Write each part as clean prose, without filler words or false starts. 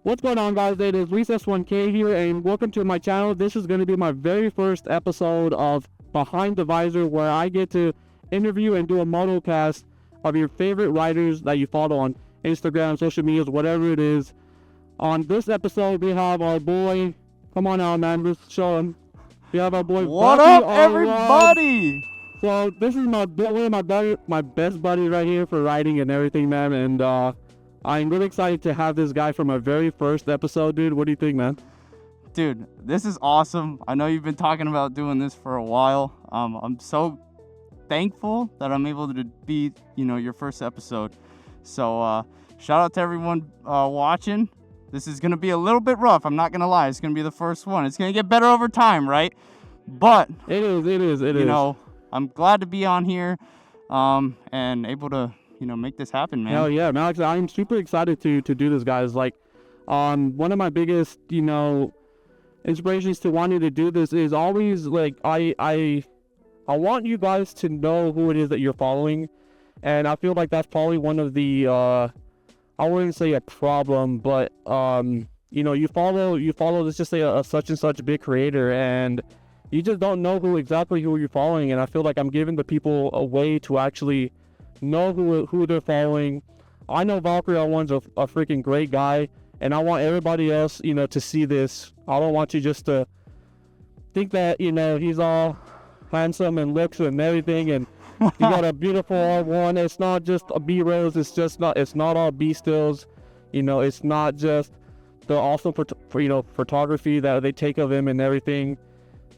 What's going on, guys? It is VISOR here, and welcome to my channel. This is going to be my very first episode of Behind the Visor, where I get to interview and do a motocast of your favorite riders that you follow on Instagram, social medias, whatever it is. On this episode, we have our boy. Come on now, man. Let's show him. We have our boy. What Bucky up, everybody? So this is one of my best buddies right here for riding and everything, man. And I'm really excited to have this guy from our very first episode, dude. What do you think, man? Dude, this is awesome. I know you've been talking about doing this for a while. I'm so thankful that I'm able to be, your first episode. So shout out to everyone watching. This is gonna be a little bit rough. I'm not gonna lie. It's gonna be the first one. It's gonna get better over time, right? But It is. I'm glad to be on here, and able to, make this happen, man. Hell yeah, man. Like, I'm super excited to do this, guys. Like, one of my biggest, inspirations to wanting to do this is always like I want you guys to know who it is that you're following, and I feel like that's probably one of the I wouldn't say a problem, but you follow let's just say a such and such big creator, and you just don't know who you're following, and I feel like I'm giving the people a way to actually know who they're following. I know VISOR Ep.1's a freaking great guy, and I want everybody else, to see this. I don't want you just to think that, he's all handsome and looks and everything, and he got a beautiful R1. It's not just a B-Rose. It's not all B-stills. It's not just the awesome photography that they take of him and everything.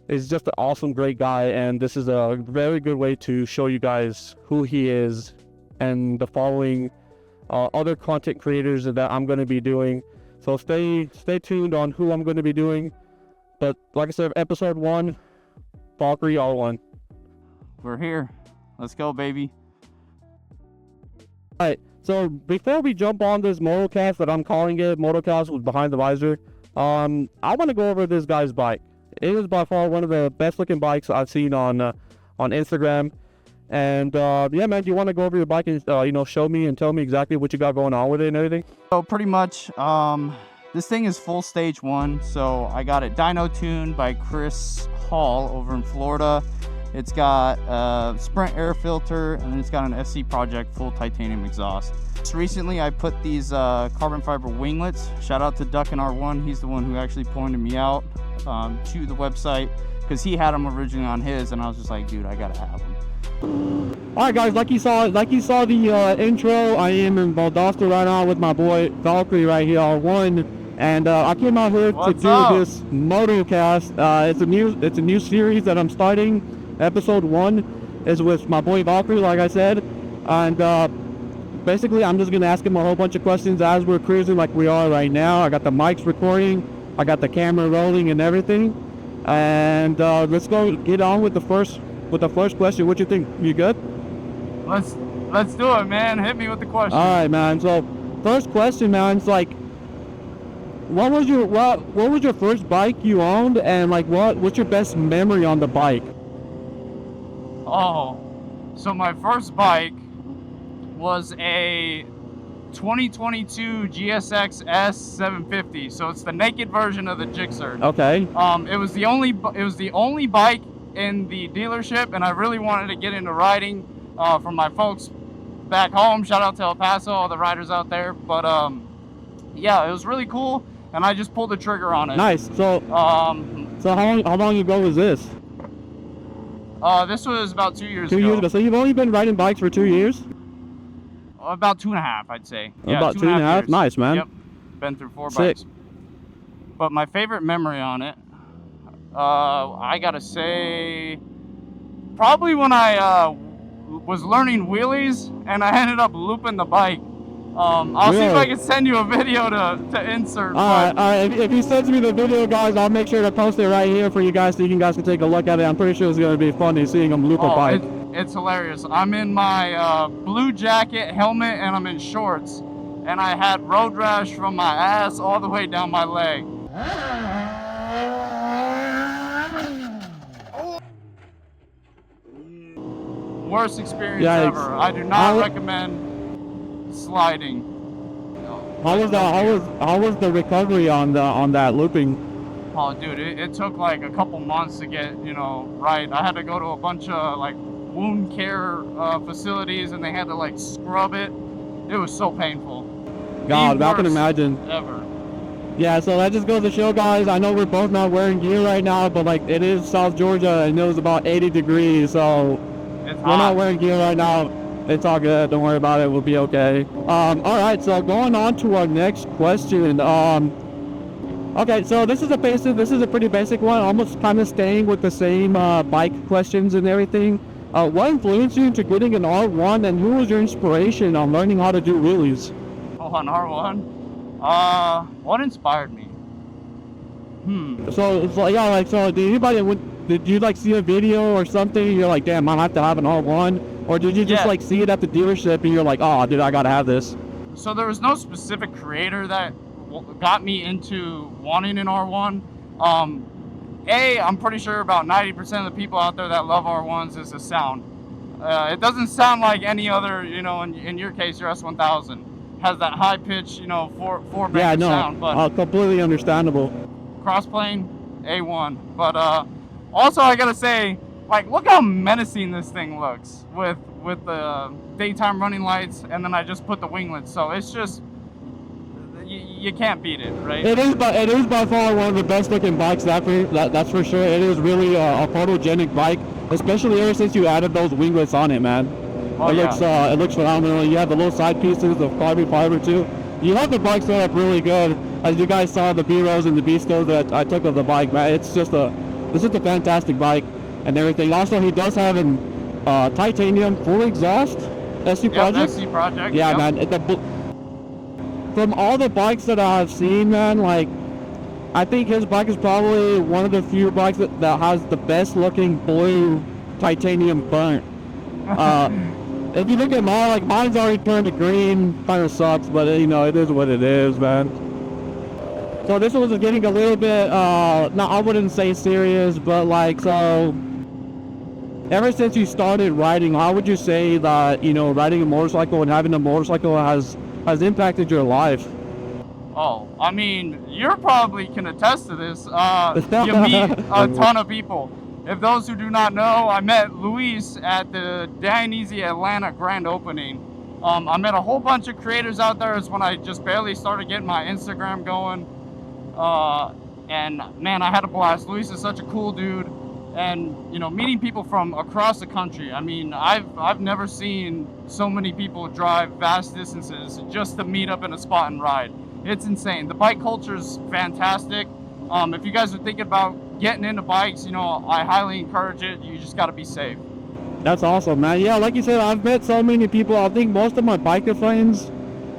It's just an awesome, great guy, and this is a very good way to show you guys who he is and the following other content creators that I'm going to be doing. So stay tuned on who I'm going to be doing. But like I said, episode 1, VISOR Ep.1. We're here. Let's go, baby. Alright, so before we jump on this motocast that I'm calling it, motocast with Behind the Visor, I want to go over this guy's bike. It is by far one of the best looking bikes I've seen on Instagram. And yeah, man, do you want to go over your bike and show me and tell me exactly what you got going on with it and everything? So pretty much, this thing is full stage 1. So I got it dyno tuned by Chris Hall over in Florida. It's got a Sprint air filter, and then it's got an SC Project full titanium exhaust. Just recently, I put these carbon fiber winglets. Shout out to Duck and R1. He's the one who actually pointed me out to the website, because he had them originally on his, and I was just like, dude, I gotta have them. All right, guys, like you saw the intro. I am in Valdosta right now with my boy Valkyrie right here, R1, and I came out here to do this motocast. It's a new series that I'm starting. Episode 1 is with my boy Valkyrie, like I said, and basically I'm just gonna ask him a whole bunch of questions as we're cruising like we are right now. I got the mics recording, I got the camera rolling and everything, and let's go get on with the first question. What you think? You good? Let's do it, man. Hit me with the question. All right, man. So first question, man, it's like, what was your first bike you owned, and like what's your best memory on the bike? Oh, so my first bike was a 2022 GSX S 750. So it's the naked version of the Gixxer. Okay. It was the only bike in the dealership, and I really wanted to get into riding from my folks back home. Shout out to El Paso, all the riders out there. But yeah, it was really cool, and I just pulled the trigger on it. Nice. So how long ago was this? This was about 2 years ago. 2 years ago. So you've only been riding bikes for 2 years? About 2.5, I'd say. Yeah, about 2.5 years. Nice, man. Yep. Been through 4 Sick. bikes. But my favorite memory on it, I gotta say, probably when I was learning wheelies and I ended up looping the bike. I'll see if I can send you a video to insert. All right. If he sends me the video, guys, I'll make sure to post it right here for you guys so you guys can take a look at it. I'm pretty sure it's going to be funny seeing him loop a bike. It's hilarious. I'm in my blue jacket, helmet, and I'm in shorts. And I had road rash from my ass all the way down my leg. Worst experience ever. I do not recommend sliding. How was that? How was the recovery on that looping? Oh, dude, it took like a couple months to get, right. I had to go to a bunch of like wound care facilities, and they had to like scrub it. It was so painful. God, The I can worst imagine. ever. Yeah, so that just goes to show, guys. I know we're both not wearing gear right now, but like it is South Georgia, and it was about 80 degrees, so It's we're not hot. wearing gear right now. It's all good. Don't worry about it. We'll be okay. All right. So going on to our next question. Okay. So this is a pretty basic one. Almost kind of staying with the same bike questions and everything. What influenced you into getting an R1, and who was your inspiration on learning how to do wheelies? Oh, an R1? What inspired me? So yeah, like, so did you like see a video or something? You're like, damn, I have to have an R1, or did you just Yeah. like see it at the dealership and you're like, oh, dude, I gotta have this? So there was no specific creator that got me into wanting an R1. I'm pretty sure about 90% of the people out there that love R1s is the sound. It doesn't sound like any other, in your case, your S1000 has that high pitch, four Yeah, banger no, sound, but completely understandable. crossplane, A1. But also I gotta say, like, look how menacing this thing looks with the daytime running lights, and then I just put the winglets. So it's just, you can't beat it, right? It is by far one of the best looking bikes. That's for sure. It is really a photogenic bike, especially ever since you added those winglets on it, man. Oh, it yeah. looks phenomenal. You have the little side pieces of carbon fiber too. You have the bike set up really good. As you guys saw the B-rolls and the B-stills that I took of the bike, man, this is a fantastic bike and everything. Also, he does have an titanium full exhaust SC Project. SC Project. Yeah, yep. man. From all the bikes that I've seen, man, like, I think his bike is probably one of the few bikes that has the best looking blue titanium burnt. If you look at mine, like, mine's already turned to green. Kind of sucks, but it is what it is, man. So this was getting a little bit, no, I wouldn't say serious, but like, so ever since you started riding, how would you say that, riding a motorcycle and having a motorcycle has impacted your life? Oh, I mean, you probably can attest to this. You meet a ton of people. If those who do not know, I met Luis at the Dionysia Atlanta grand opening. I met a whole bunch of creators out there. It's when I just barely started getting my Instagram going. And man, I had a blast. Luis is such a cool dude. And, meeting people from across the country. I mean, I've never seen so many people drive vast distances just to meet up in a spot and ride. It's insane. The bike culture is fantastic. If you guys are thinking about getting into bikes, I highly encourage it. You just got to be safe. That's awesome, man. Yeah, like you said, I've met so many people. I think most of my biker friends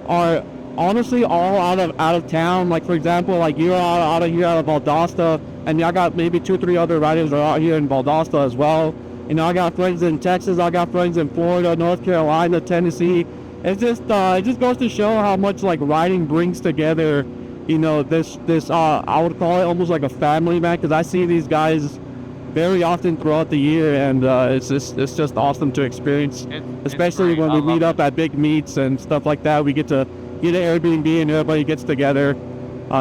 are honestly all out of town. Like, for example, like you're out of Valdosta, and I got maybe 2-3 other riders are out here in Valdosta as well. I got friends in Texas, I got friends in Florida, North Carolina, Tennessee. It just goes to show how much like riding brings together, this I would call it almost like a family, man, because I see these guys very often throughout the year, and it's just awesome to experience, especially when we meet up at big meets and stuff like that. We get to get an Airbnb and everybody gets together.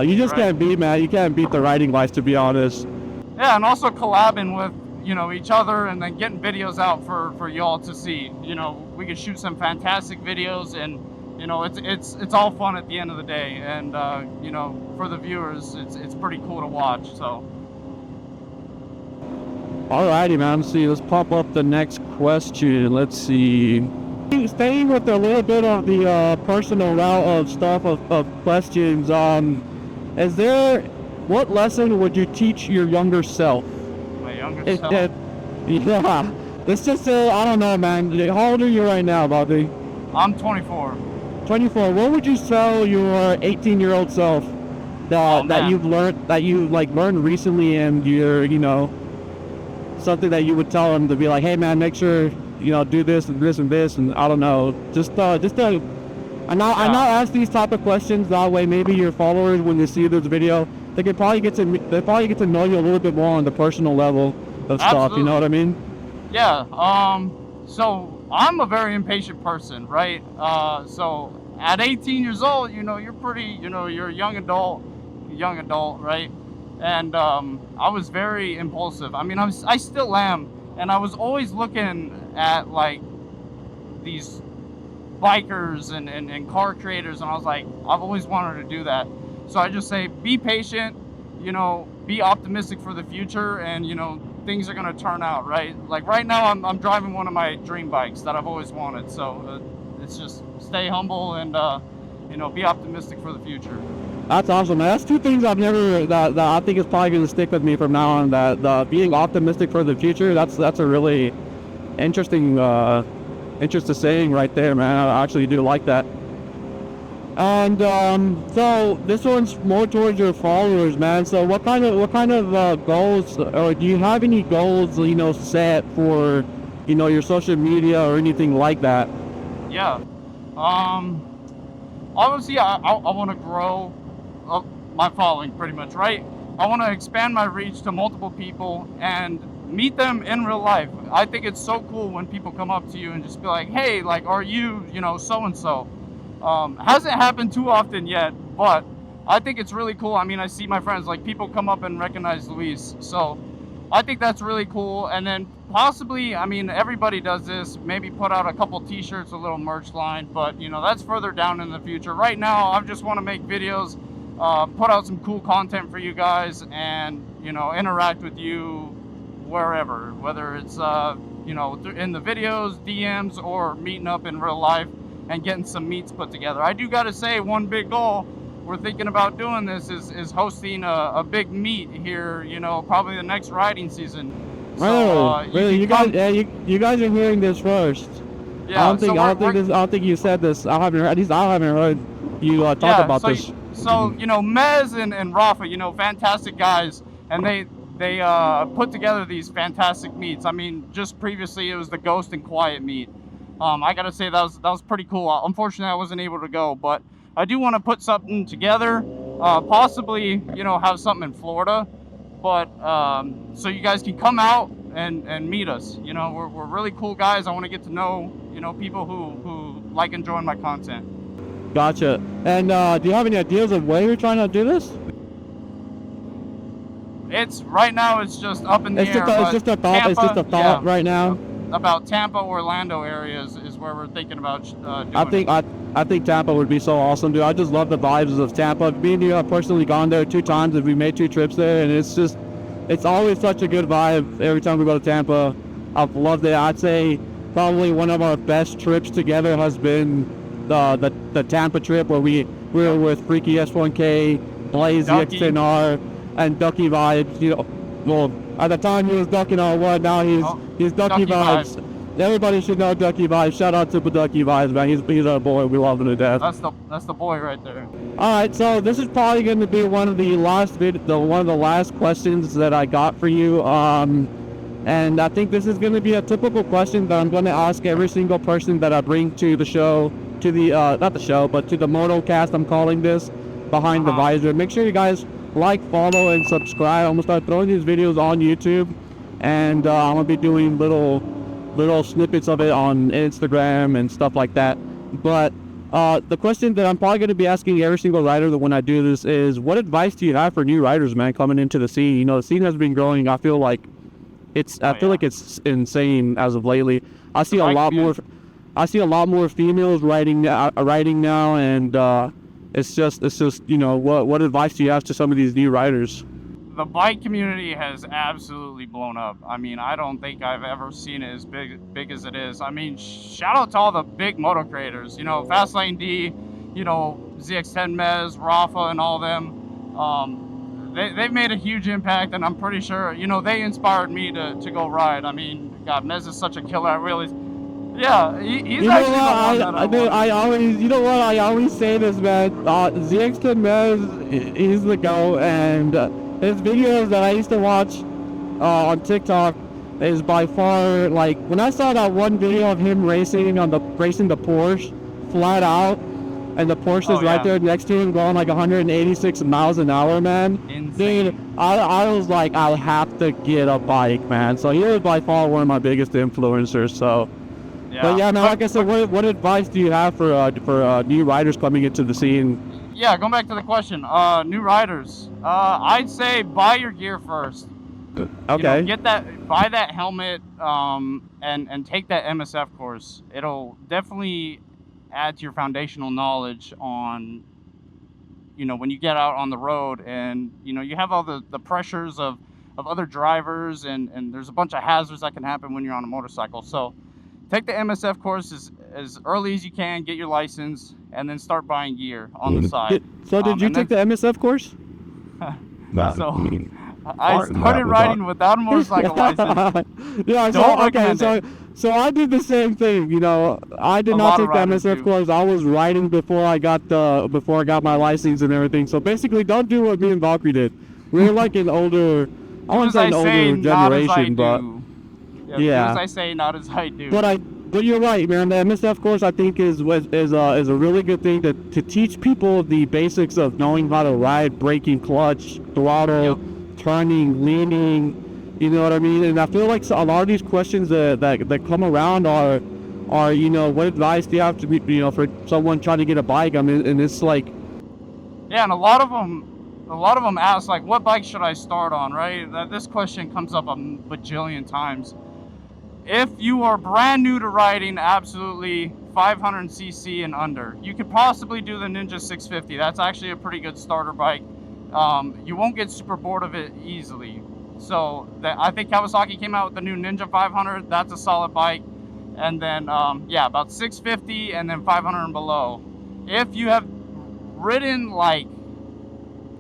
You just can't beat, man. You can't beat the riding life, to be honest. Yeah, and also collabing with each other, and then getting videos out for y'all to see. We could shoot some fantastic videos, and it's all fun at the end of the day, and for the viewers, it's pretty cool to watch. So. Alrighty, man. Let's pop up the next question. Let's see. Staying with a little bit of the personal route of stuff of questions. What lesson would you teach your younger self? My younger self? Yeah. Let's just say, I don't know, man. How old are you right now, Bobby? I'm 24. 24. What would you tell your 18-year-old self that you've learned, that you learned recently, and you're, something that you would tell them to be like, hey, man, make sure, do this and this and this, and I don't know, I not ask these type of questions. That way, maybe your followers, when they see this video, they probably get to know you a little bit more on the personal level of stuff. You know what I mean? Yeah. So I'm a very impatient person, right? So at 18 years old, you're pretty, you're a young adult, right? And I was very impulsive. I mean, I still am, and I was always looking at like these bikers and car creators, and I was like, I've always wanted to do that. So I just say, be patient, be optimistic for the future, and things are gonna turn out right. Like right now, I'm driving one of my dream bikes that I've always wanted. So it's just stay humble and be optimistic for the future. That's awesome, man. That's two things I've never that I think is probably gonna stick with me from now on. That the being optimistic for the future. That's a really interesting saying right there, man. I actually do like that. And so this one's more towards your followers, man. So what kind of goals, or do you have any goals, set for, your social media or anything like that? Yeah. Obviously, I want to grow my following pretty much, right? I want to expand my reach to multiple people and meet them in real life. I think it's so cool when people come up to you and just be like, hey, like, are you, so-and-so? Hasn't happened too often yet, but I think it's really cool. I mean, I see my friends, like, people come up and recognize Luis. So I think that's really cool. And then possibly, I mean, everybody does this, maybe put out a couple t-shirts, a little merch line, but that's further down in the future. Right now, I just want to make videos, put out some cool content for you guys, and interact with you wherever, whether it's in the videos, DMs, or meeting up in real life and getting some meets put together. I do gotta say, one big goal we're thinking about doing this is hosting a big meet here, probably the next riding season. So, really? You guys are hearing this first. Yeah, I don't think you said this. I haven't heard you talk about this. So Mez and Rafa, fantastic guys, and they put together these fantastic meets. I mean, just previously it was the Ghost and Quiet meet. I gotta say that was pretty cool. Unfortunately, I wasn't able to go, but I do want to put something together. Possibly, have something in Florida, but so you guys can come out and meet us. We're really cool guys. I want to get to know people who like enjoying my content. Gotcha. And do you have any ideas of where you're trying to do this? Right now it's just up in the air. It's just a thought right now. About Tampa, Orlando areas is where we're thinking about doing I think Tampa would be so awesome, dude. I just love the vibes of Tampa. Me and you have personally gone there 2 times, and we made 2 trips there, and it's always such a good vibe every time we go to Tampa. I've loved it. I'd say probably one of our best trips together has been the Tampa trip, where we were with Freaky S1K, Blaze XNR, and Ducky Vibes. Well, at the time he was Ducky R1, now he's Ducky Vibes. Everybody should know Ducky Vibes. Shout out to Ducky Vibes, man. He's our boy. We love him to death. That's the boy right there. All right, so this is probably going to be one of the last questions that I got for you. And I think this is going to be a typical question that I'm going to ask every single person that I bring to the show, to the not the show, but to the MotoCast. I'm calling this Behind the Visor. Make sure you guys like, follow, and subscribe. I'm gonna start throwing these videos on YouTube, and I'm gonna be doing little snippets of it on Instagram and stuff like that. But the question that I'm probably gonna be asking every single rider that when I do this is, what advice do you have for new riders, man, coming into the scene? The scene has been growing. I feel like it's insane as of lately. I see a lot more females riding now, and it's just what advice do you have to some of these new riders? The bike community has absolutely blown up. I mean, I don't think I've ever seen it as big as it is. I mean, shout out to all the big moto creators, Fastlane D, ZX10 Mez, Rafa, and all them. They've made a huge impact, and I'm pretty sure they inspired me to go ride. I mean, God, Mez is such a killer. Yeah, he's actually I always say this, man. ZX10 Mez, he's the GOAT, and his videos that I used to watch on TikTok is by far, like, when I saw that one video of him racing the Porsche flat out, and the Porsche is right there next to him going like 186 miles an hour, man. Insane. Dude, I was like, I have to get a bike, man. So he was by far one of my biggest influencers, so... But yeah, man, like I said, what advice do you have for new riders coming into the scene? Yeah, going back to the question, new riders. I'd say buy your gear first. Okay. You know, buy that helmet, and take that MSF course. It'll definitely add to your foundational knowledge on, you know, when you get out on the road, and you know, you have all the pressures of other drivers, and there's a bunch of hazards that can happen when you're on a motorcycle. So take the MSF course as early as you can, get your license, and then start buying gear on the side. Did you take the MSF course? So I started riding without a motorcycle license. Yeah, so I did the same thing. You know, I did not take the MSF course. I was riding before I got my license and everything. So basically, don't do what me and Valkyrie did. We're like an older, I wouldn't say an older generation, but yeah. As I say, not as I do. But you're right, man. The MSF course, I think, is a really good thing to teach people the basics of knowing how to ride, braking, clutch, throttle, turning, leaning. You know what I mean? And I feel like a lot of these questions that come around are you know, what advice do you have to be, you know, for someone trying to get a bike? I mean, and it's like, yeah, and a lot of them ask, like, what bike should I start on, right? This question comes up a bajillion times. If you are brand new to riding, absolutely 500cc and under. You could possibly do the Ninja 650. That's actually a pretty good starter bike. You won't get super bored of it easily. So I think Kawasaki came out with the new Ninja 500. That's a solid bike. And then, yeah, about 650 and then 500 and below. If you have ridden like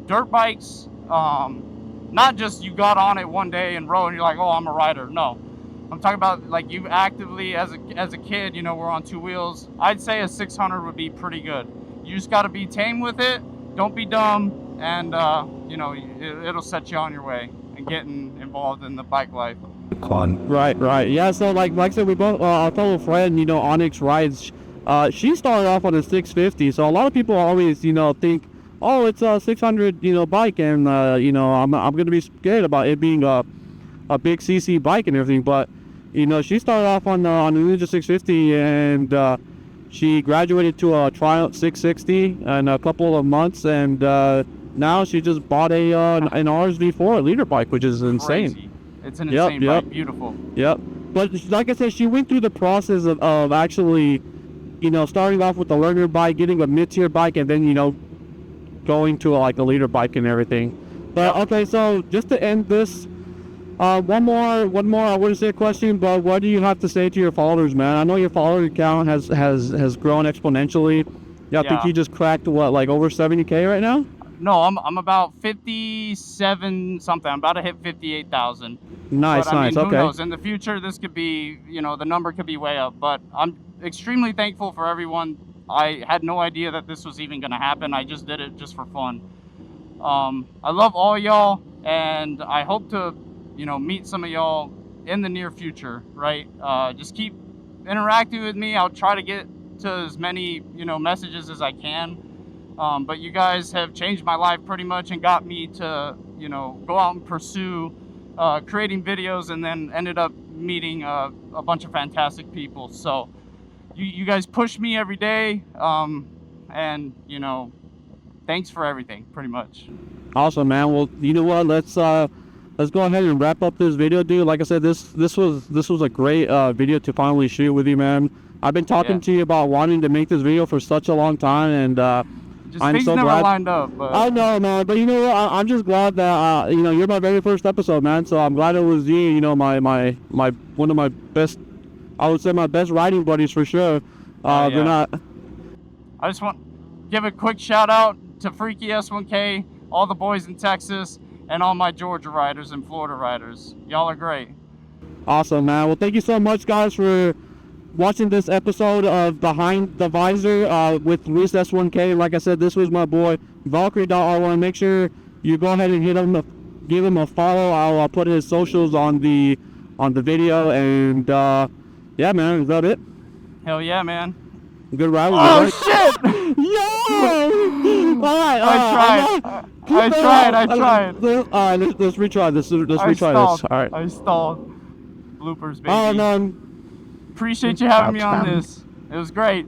dirt bikes, not just you got on it one day and rode and you're like, oh, I'm a rider. No, I'm talking about like you actively as a kid, you know, we're on two wheels. I'd say a 600 would be pretty good. You just got to be tame with it. Don't be dumb, and you know, it'll set you on your way and getting involved in the bike life. Right. Yeah, so like I said, we both, our fellow friend, you know, Onyx rides, she started off on a 650, so a lot of people always, you know, think, oh, it's a 600, you know, bike, and, you know, I'm going to be scared about it being a big CC bike and everything, but, you know, she started off on the Ninja 650, and, she graduated to a Triumph 660 in a couple of months, and, now she just bought an RSV4 leader bike, which is insane. Crazy. It's an insane bike. Beautiful. Yep. But like I said, she went through the process of actually, you know, starting off with the learner bike, getting a mid-tier bike, and then, you know, going to like a leader bike and everything. But okay, so just to end this, one more, I wouldn't say a question, but what do you have to say to your followers, man? I know your follower count has grown exponentially. Yeah, I think you just cracked what, like over 70K right now? No, I'm about 57 something. I'm about to hit 58,000. Nice, but, I mean, nice. Who knows? In the future, this could be, you know, the number could be way up. But I'm extremely thankful for everyone. I had no idea that this was even going to happen. I just did it just for fun. I love all y'all, and I hope to, you know, meet some of y'all in the near future, right? Just keep interacting with me. I'll try to get to as many, you know, messages as I can. But you guys have changed my life pretty much and got me to, you know, go out and pursue creating videos, and then ended up meeting a bunch of fantastic people. So you guys push me every day, and, you know, thanks for everything, pretty much. Awesome, man. Well, you know what? Let's go ahead and wrap up this video, dude. Like I said, this was a great video to finally shoot with you, man. I've been talking to you about wanting to make this video for such a long time, and I'm so glad. Lined up, but I know, man. But you know what? I'm just glad that you know, you're my very first episode, man. So I'm glad it was you. You know, my one of my best, I would say my best riding buddies for sure. They're not. I just want to give a quick shout out to Freaky S1K, all the boys in Texas, and all my Georgia riders and Florida riders. Y'all are great. Awesome, man. Well, thank you so much, guys, for watching this episode of Behind the Visor with Luis S1K. Like I said, this was my boy Valkyrie.R1. Make sure you go ahead and give him a follow. I'll put his socials on the video, and yeah, man, is that it? Hell yeah, man. Good ride. Oh shit! Yo! Alright, I tried. Alright, let's retry this. Let's retry this. Alright. I stalled. Bloopers, baby. Oh no. appreciate you having me on Outstanding. this. It was great.